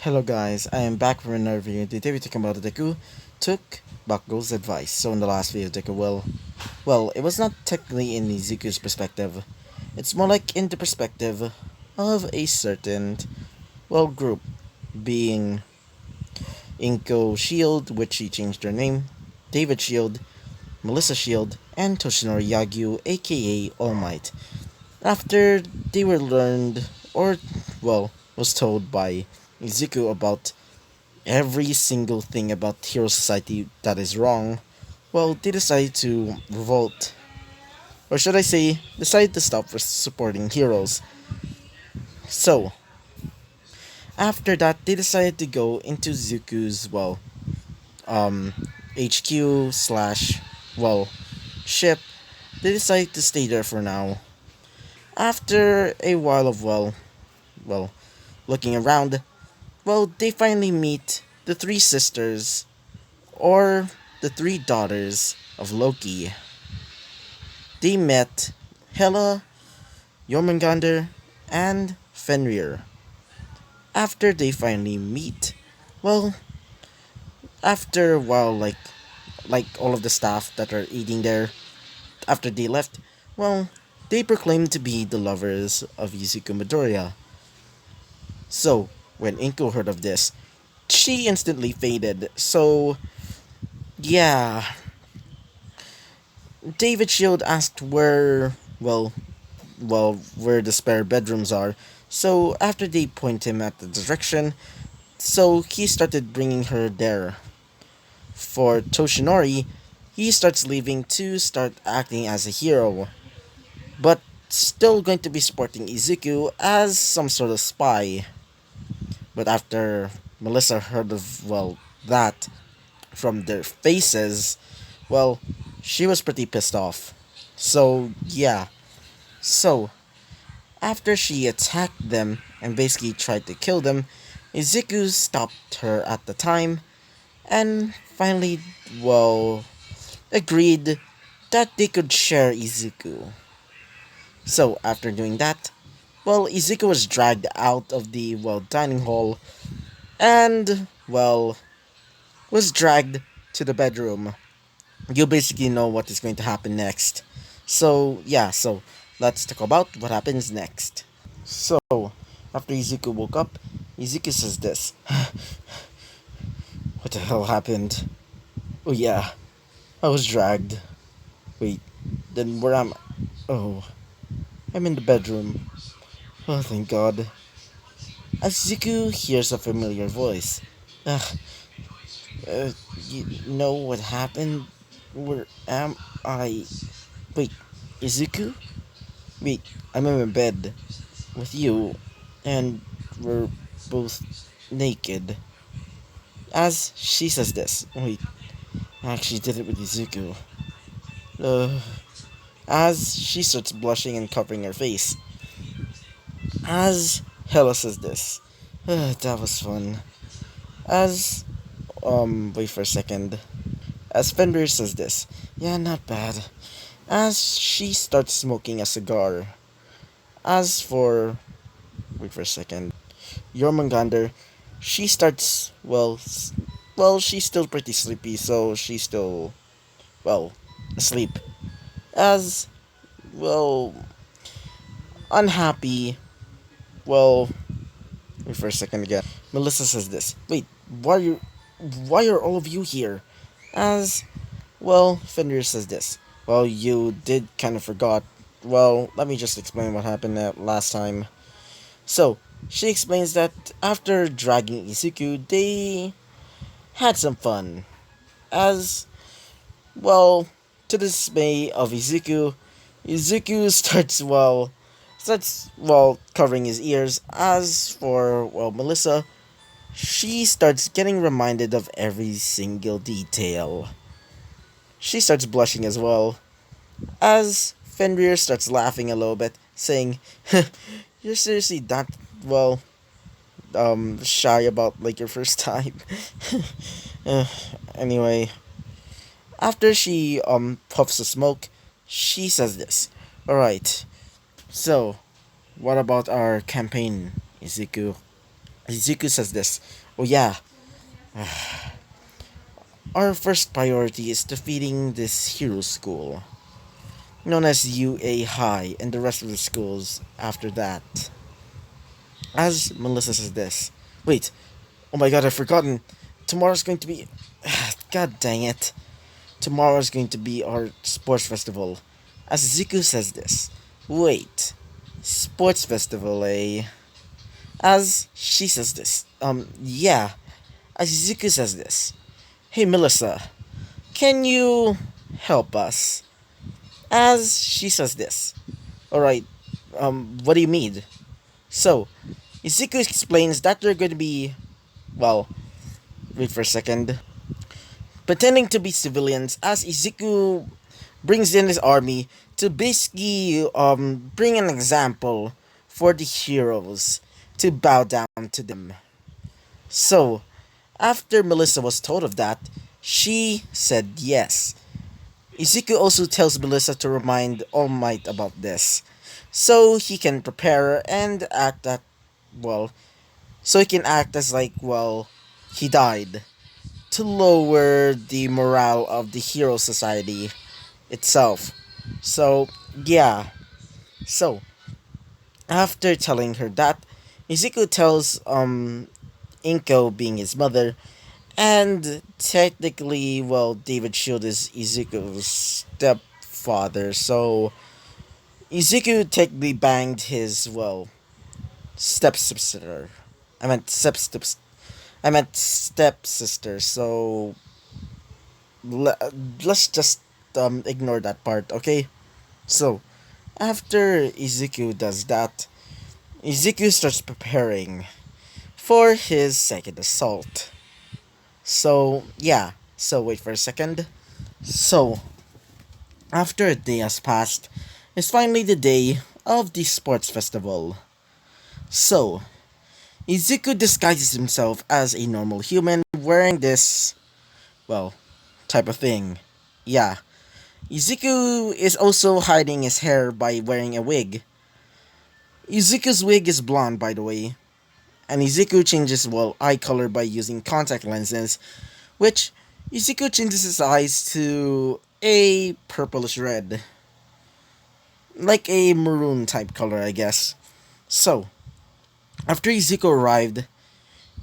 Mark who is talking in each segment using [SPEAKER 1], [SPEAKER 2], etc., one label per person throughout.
[SPEAKER 1] Hello guys, I am back for another video. Today we're talking about Deku took Bakugou's advice. So in the last video, Deku it was not technically in Izuku's perspective. It's more like in the perspective of a certain, group, being Inko Shield, which she changed her name, David Shield, Melissa Shield, and Toshinori Yagyu, aka All Might. After they were learned, or, was told by Izuku about every single thing about Hero Society that is wrong, they decided to revolt. Or should I say, decided to stop supporting heroes. So, after that, they decided to go into Zuku's, um, HQ slash, ship. They decided to stay there for now. After a while of, well, looking around, they finally meet the three sisters, or the three daughters of Loki. They met Hela, Jormungandr, and Fenrir. After they finally meet, well, after a while, like all of the staff that are eating there, after they left, they proclaimed to be the lovers of Izuku Midoriya. So, when Inko heard of this, she instantly faded. So, yeah, David Shield asked where the spare bedrooms are. So after they point him at the direction, so he started bringing her there. For Toshinori, he starts leaving to start acting as a hero, but still going to be supporting Izuku as some sort of spy. But after Melissa heard of, that from their faces, well, she was pretty pissed off. So, yeah. So, after she attacked them and basically tried to kill them, Izuku stopped her at the time and finally, agreed that they could share Izuku. So, after doing that, Izuku was dragged out of the, dining hall and, was dragged to the bedroom. You basically know what is going to happen next. So, yeah, let's talk about what happens next. So, after Izuku woke up, Izuku says this. What the hell happened? Oh yeah, I was dragged. Wait, then where am I? Oh, I'm in the bedroom. Oh, thank God. As Izuku hears a familiar voice. Ugh, you know what happened? Where am I? Wait, Izuku? Wait, I'm in my bed with you, and we're both naked. As she says this, wait, I actually did it with Izuku. Uh, as she starts blushing and covering her face. As Hela says this, that was fun. As, wait for a second. As Fenrir says this, yeah, not bad. As she starts smoking a cigar. As for, wait for a second, Jormungandr, she starts, she's still pretty sleepy, so she's still, asleep. As, well, unhappy, well, wait for a second again. Melissa says this, wait, why are all of you here? As, Fenrir says this, you did kind of forgot. Let me just explain what happened last time. So, she explains that after dragging Izuku, they had some fun. As, well, to the dismay of Izuku, Izuku starts covering his ears. As for, Melissa, she starts getting reminded of every single detail. She starts blushing as well. As Fenrir starts laughing a little bit, saying, "You're seriously that, well, shy about, like, your first time?" Uh, anyway, after she, puffs the smoke, she says this. Alright, so, what about our campaign, Izuku? Izuku says this. Oh yeah, our first priority is defeating this hero school, known as UA High, and the rest of the schools after that. As Melissa says this. Wait, oh my god, I've forgotten. Tomorrow's going to be. God dang it. Tomorrow's going to be our sports festival. As Ziku says this. Wait, sports festival, eh? As she says this. Yeah. As Ziku says this. Hey, Melissa, can you help us? As she says this. Alright, what do you mean? So, Izuku explains that they're going to be, well, wait for a second, pretending to be civilians as Izuku brings in his army to basically bring an example for the heroes to bow down to them. So, after Melissa was told of that, she said yes. Izuku also tells Melissa to remind All Might about this, so he can prepare and act that, well, so he can act as like, well, he died, to lower the morale of the hero society itself. So, yeah. So, after telling her that, Izuku tells Inko, being his mother, and technically, well, David Shield is Izuku's stepfather, so Izuku technically banged his, well, stepsister. I meant stepsister, so le- let's just ignore that part, okay? So, after Izuku does that, Izuku starts preparing for his second assault. So, yeah. So, wait for a second. So, after a day has passed, it's finally the day of the sports festival. So, Izuku disguises himself as a normal human wearing this, well, type of thing. Yeah. Izuku is also hiding his hair by wearing a wig. Izuku's wig is blonde, by the way, and Izuku changes, well, eye color by using contact lenses, which Izuku changes his eyes to a purplish red, like a maroon type color, I guess. So, after Izuku arrived,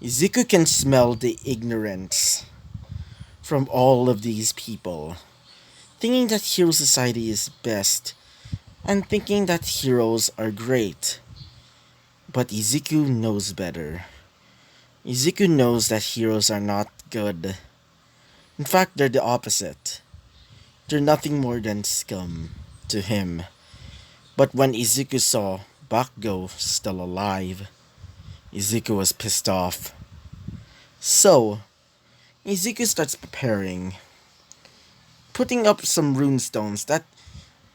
[SPEAKER 1] Izuku can smell the ignorance from all of these people, thinking that hero society is best, and thinking that heroes are great. But Izuku knows better. Izuku knows that heroes are not good. In fact, they're the opposite. They're nothing more than scum to him. But when Izuku saw Bakugou still alive, Izuku was pissed off. So, Izuku starts preparing, putting up some runestones that,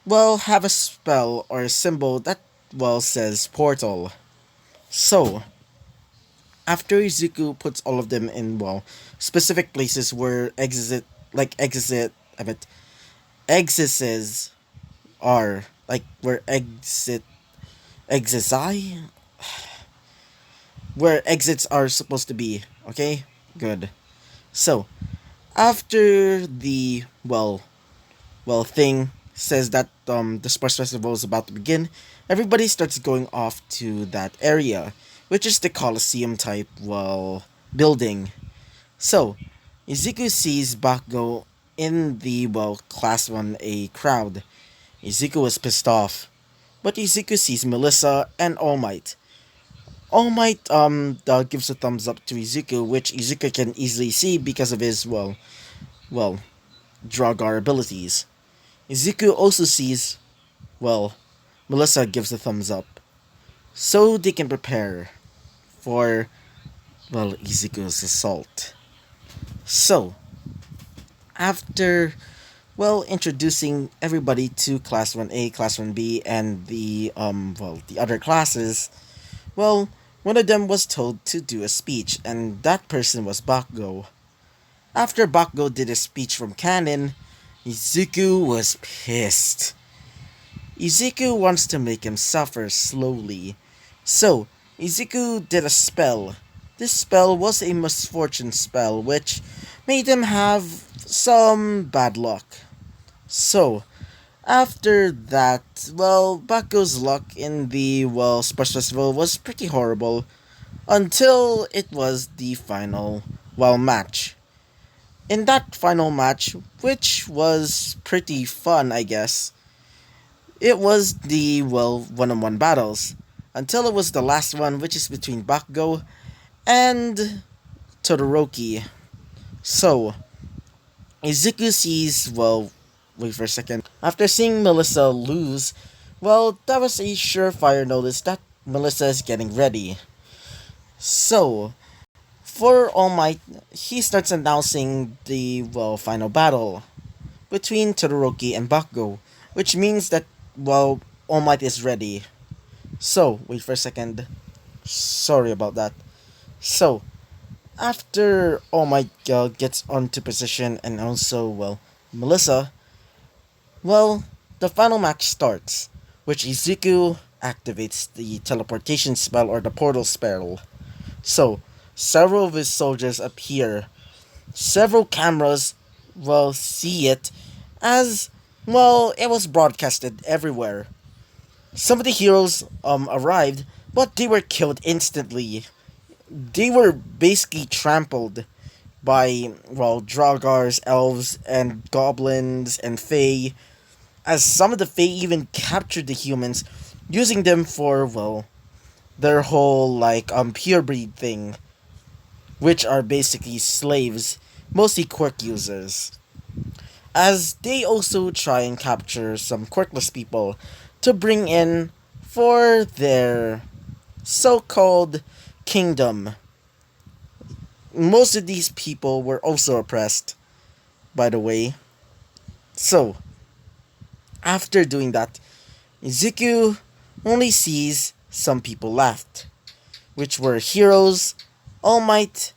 [SPEAKER 1] well, have a spell or a symbol that, well, says portal. So, after Izuku puts all of them in, well, specific places where I mean, exits are, like, where exits I? Where exits are supposed to be, okay? Good. So, after the, thing says that, the sports festival is about to begin, everybody starts going off to that area, which is the Coliseum type, well, building. So, Izuku sees Bakugo in the, well, Class 1A crowd. Izuku was pissed off. But Izuku sees Melissa and All Might. All Might, gives a thumbs up to Izuku, which Izuku can easily see because of his, well, Dragar abilities. Izuku also sees, well, Melissa gives a thumbs up. So they can prepare for, well, Izuku's assault. So, after, well, introducing everybody to Class 1A, Class 1B, and the, the other classes, well, one of them was told to do a speech, and that person was Bakugou. After Bakugou did a speech from canon, Izuku was pissed. Izuku wants to make him suffer slowly. So, Izuku did a spell This spell was a misfortune spell, which made him have some bad luck. So, after that, well, Baku's luck in the, well, Sports Festival was pretty horrible until it was the final, well, match. In that final match, which was pretty fun, I guess, it was the, well, one-on-one battles. Until it was the last one, which is between Bakugou and Todoroki. So, Izuku sees, well, wait for a second. After seeing Melissa lose, well, that was a surefire notice that Melissa is getting ready. So, for All Might, he starts announcing the, well, final battle between Todoroki and Bakugou, which means that, well, All Might is ready. So, wait for a second. Sorry about that. So, after All Might gets onto position and also, well, Melissa, well, the final match starts, which Izuku activates the teleportation spell or the portal spell. So, several of his soldiers appear. Several cameras, well, see it as, well, it was broadcasted everywhere. Some of the heroes arrived, but they were killed instantly. They were basically trampled by, well, Draugars, elves, and goblins and fae, as some of the fae even captured the humans, using them for, well, their whole, like, pure breed thing, which are basically slaves, mostly quirk users. As they also try and capture some quirkless people to bring in for their so-called kingdom. Most of these people were also oppressed, by the way. So, after doing that, Izuku only sees some people left, which were heroes, All Might,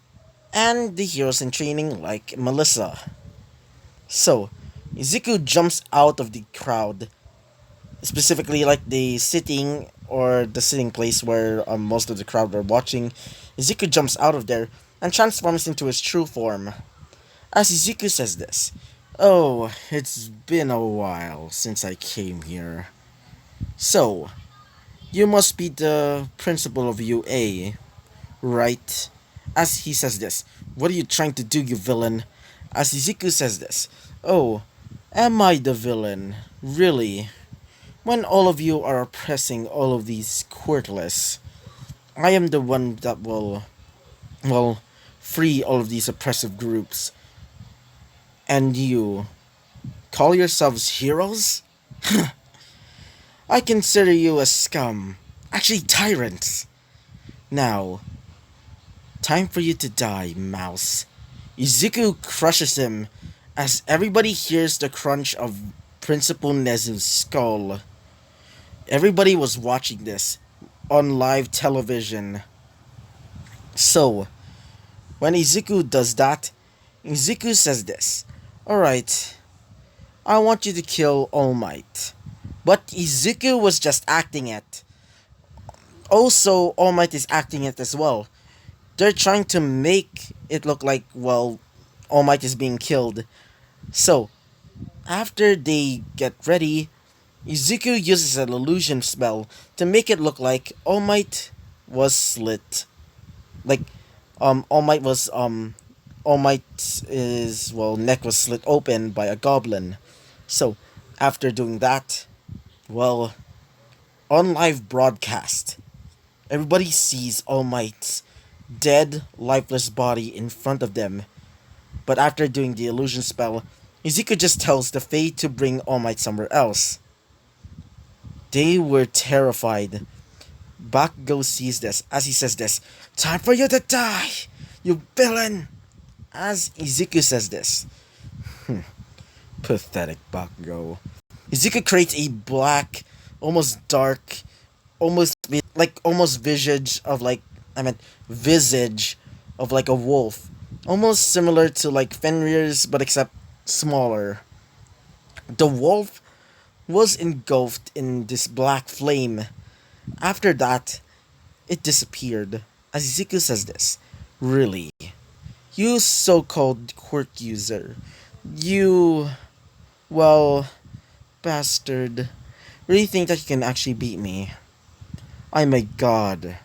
[SPEAKER 1] and the heroes in training like Melissa. So, Izuku jumps out of the crowd, specifically like the sitting or the sitting place where most of the crowd are watching. Izuku jumps out of there and transforms into his true form. As Izuku says this, "Oh, it's been a while since I came here. So, you must be the principal of UA, right?" As he says this, "What are you trying to do, you villain?" As Izuku says this, "Oh, am I the villain? Really? When all of you are oppressing all of these quirkless, I am the one that will, well, free all of these oppressive groups. And you call yourselves heroes? I consider you a scum. Actually, tyrants. Now, time for you to die, mouse." Izuku crushes him as everybody hears the crunch of Principal Nezu's skull. Everybody was watching this on live television. So, when Izuku does that, Izuku says this, "Alright, I want you to kill All Might." But Izuku was just acting it. Also, All Might is acting it as well. They're trying to make it look like, well, All Might is being killed. So, after they get ready, Izuku uses an illusion spell to make it look like All Might was slit. Like, All Might was, All Might's, well, neck was slit open by a goblin. So, after doing that, well, on live broadcast, everybody sees All Might's dead, lifeless body in front of them. But after doing the illusion spell, Izuku just tells the Fae to bring All Might somewhere else. They were terrified. Bakugou sees this as he says this, "Time for you to die, you villain!" As Izuku says this. Pathetic Bakugou. Izuku creates a black, almost dark, almost visage of like, I meant visage of like a wolf. Almost similar to like Fenrir's, but except smaller. The wolf was engulfed in this black flame. After that, it disappeared. As Izuku says this, Really? You so called quirk user. You, well, bastard. Really think that you can actually beat me? I'm a god.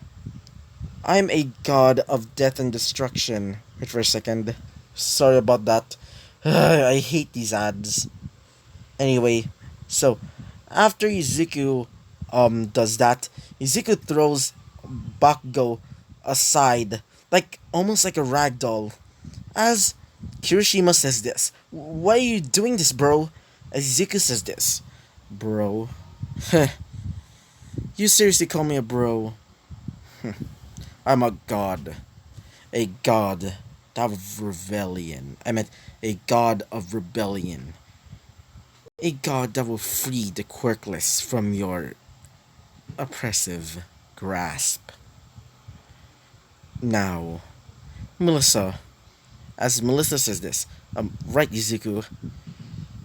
[SPEAKER 1] I'm a god of death and destruction. Wait for a second. Sorry about that. I hate these ads. Anyway, so after Izuku does that, Izuku throws Bakugo aside, like almost like a rag doll. As Kirishima says this, why are you doing this, bro? As Izuku says this, bro. You seriously call me a bro? I'm a god. A god of rebellion. I meant a god of rebellion. A god that will free the quirkless from your oppressive grasp. Now, Melissa, as Melissa says this, right, Izuku.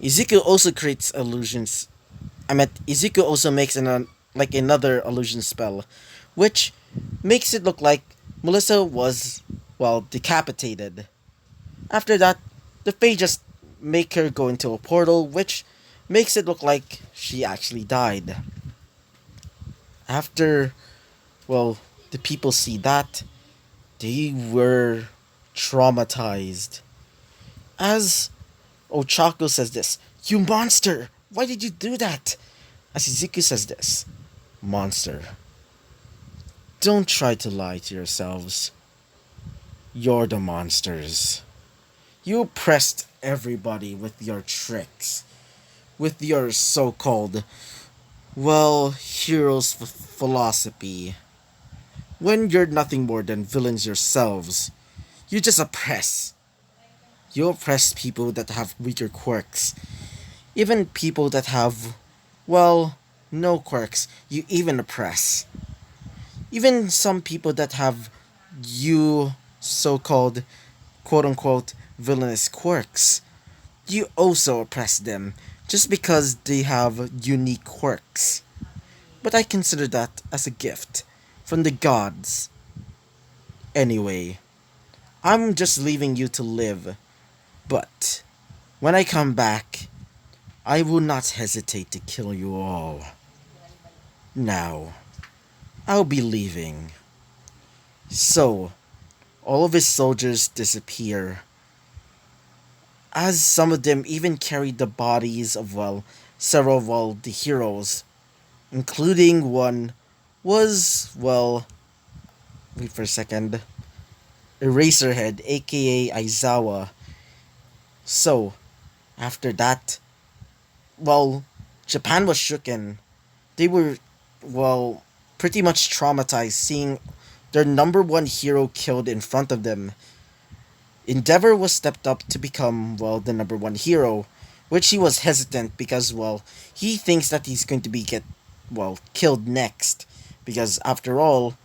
[SPEAKER 1] Izuku also creates illusions. I meant Izuku also makes like another illusion spell, which makes it look like Melissa was, well, decapitated. After that, the Fae just make her go into a portal, which makes it look like she actually died. After, well, the people see that, they were traumatized. As Ochako says this, "You monster! Why did you do that?" As Izuku says this, "Monster, don't try to lie to yourselves. You're the monsters. You oppressed everybody with your tricks, with your so-called, well, heroes' philosophy. When you're nothing more than villains yourselves, you just oppress. You oppress people that have weaker quirks. Even people that have, well, no quirks, you even oppress. Even some people that have you so called quote unquote villainous quirks, you also oppress them just because they have unique quirks. But I consider that as a gift from the gods. Anyway, I'm just leaving you to live, but when I come back, I will not hesitate to kill you all. Now, I'll be leaving." So, all of his soldiers disappear, as some of them even carried the bodies of, well, several of, well, the heroes, including one was, well, wait for a second, Eraserhead, aka Aizawa. So, after that, well, Japan was shooken. They were, well, pretty much traumatized seeing their number one hero killed in front of them. Endeavor was stepped up to become, well, the number one hero, which he was hesitant because, well, he thinks that he's going to be killed next. Because after all,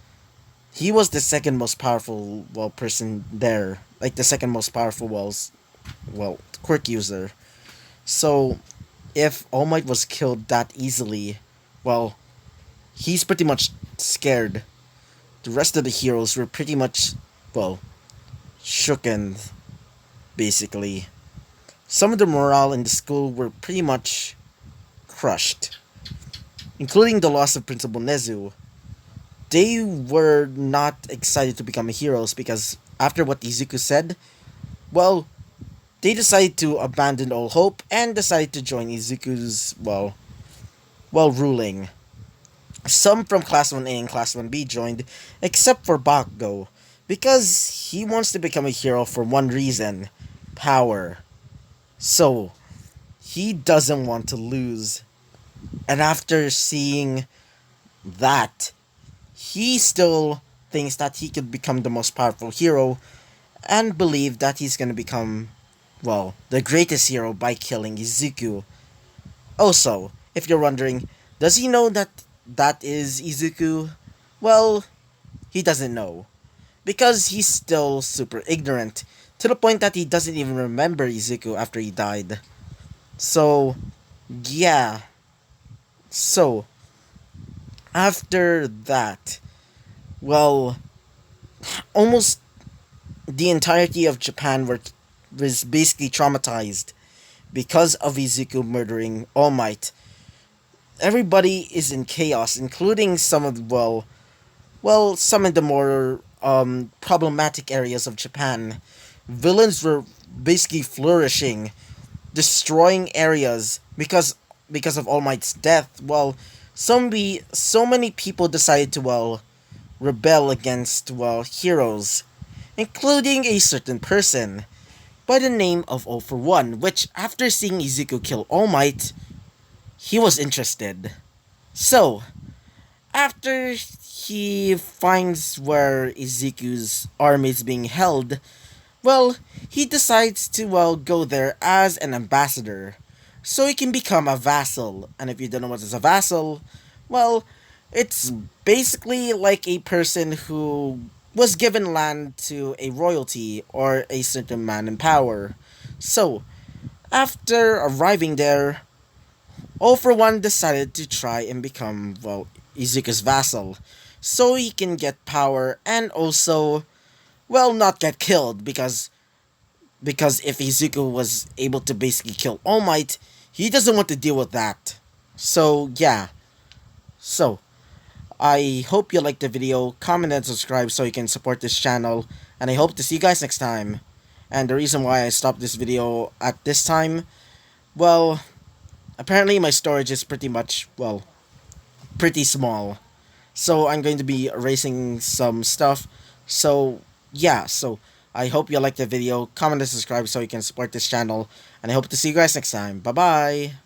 [SPEAKER 1] he was the second most powerful, well, person there. Like the second most powerful, well, quirk user. So, if All Might was killed that easily, well, he's pretty much scared. The rest of the heroes were pretty much, well, shooken, basically. Some of the morale in the school were pretty much crushed, including the loss of Principal Nezu. They were not excited to become heroes because after what Izuku said, well, they decided to abandon all hope and decided to join Izuku's, well, ruling. Some from Class 1A and Class 1B joined, except for Bakugo, because he wants to become a hero for one reason: power. So, he doesn't want to lose. And after seeing that, he still thinks that he could become the most powerful hero and believe that he's gonna become, well, the greatest hero by killing Izuku. Also, if you're wondering, does he know that that is Izuku? Well, he doesn't know. Because he's still super ignorant, to the point that he doesn't even remember Izuku after he died. So, yeah. So, after that, well, almost the entirety of Japan was basically traumatized because of Izuku murdering All Might. Everybody is in chaos, including some of the, some in the more problematic areas of Japan. Villains were basically flourishing, destroying areas because of All Might's death. So many people decided to rebel against heroes, including a certain person by the name of All for One, which after seeing Izuku kill All Might, he was interested. So, after he finds where Izuku's army is being held, he decides to, go there as an ambassador. So he can become a vassal. And if you don't know what is a vassal, well, it's basically like a person who was given land to a royalty or a certain man in power. So, after arriving there, All for One decided to try and become, Izuku's vassal. So he can get power and also, not get killed because if Izuku was able to basically kill All Might, he doesn't want to deal with that. So yeah. So I hope you liked the video. Comment and subscribe so you can support this channel. And I hope to see you guys next time. And the reason why I stopped this video at this time, well, apparently my storage is pretty much, pretty small. So I'm going to be erasing some stuff. So yeah, so I hope you liked the video. Comment and subscribe so you can support this channel. And I hope to see you guys next time. Bye bye.